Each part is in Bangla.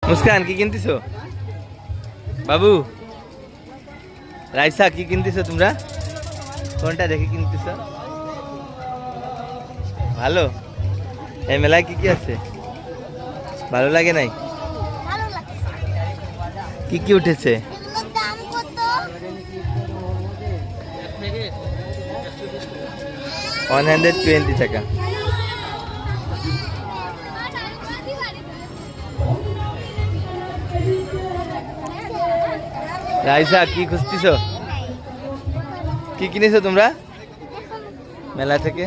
মুস্কান কি কিনতেছো? বাবু রাইসা কি কিনতেছো তোমরা? কোনটা দেখে কিনতেছো? ভালো। এই মেলায় কি কি আছে? ভালো লাগে নাই? কি কি উঠেছে? 120 টাকা। রাইসা কি খুঁজতেছো? কি কিনেছো তোমরা মেলা থেকে?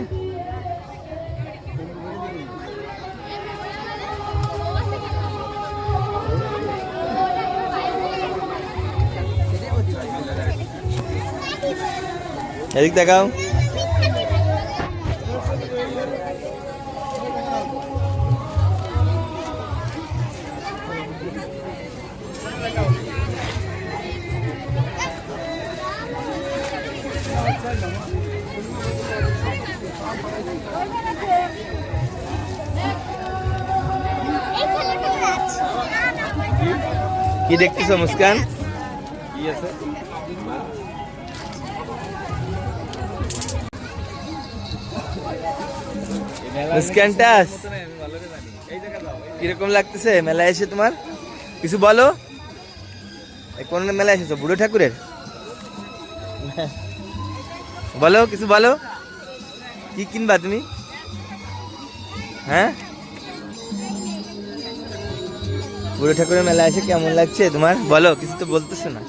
এদিক দেখাও। কি দেখতেছো মুস্কান? কি আছে? মুস্কানটাস কিরকম লাগতেছে মেলায় এসে তোমার? কিছু বলো। কোন মেলায় এসেছো? বুড়ো ঠাকুরের? বলো কিছু বলো। কি কিনবা তুমি? হ্যাঁ, বুড়ো ঠাকুরের মেলা এসে কেমন লাগছে তোমার? বলো, কিছু তো বলতেছো না।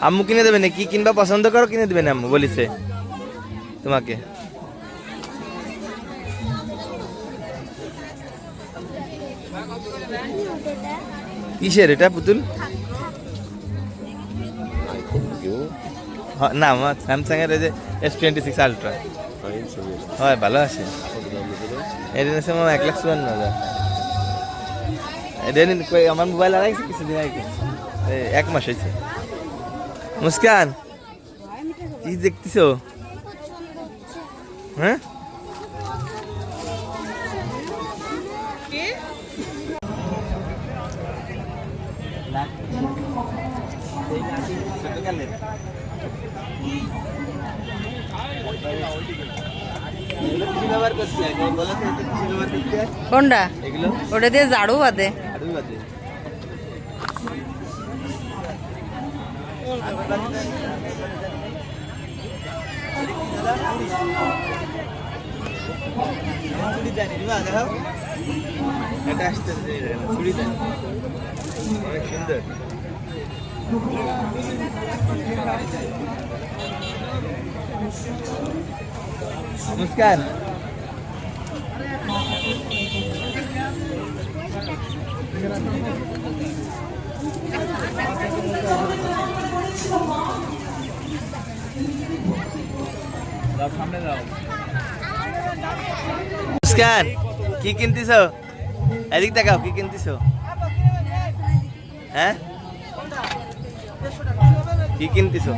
আম্মু কিনে দেবে না? কি কিনবা পছন্দ করো কিনে দেবে না আম্মু বলিছে তোমাকে? কিসের এটা পুতুল? না আমার স্যামসাং এর S26 আলট্রা হয়, ভালো আছে। এর সময় 1,54,000। আমার মোবাইল আড়াইছে কিছুদিন আগে, 1 মাস হয়েছে। মুস্কান কি দেখতেছো? হ্যাঁ, কোনটা? ওটা দিয়ে ঝাড়ু বাদে। মুস্কান মুস্কান কি কিনতেছো? এদিক দেখাও, কি কিনতেছো? হ্যাঁ, কি কিনতেছো?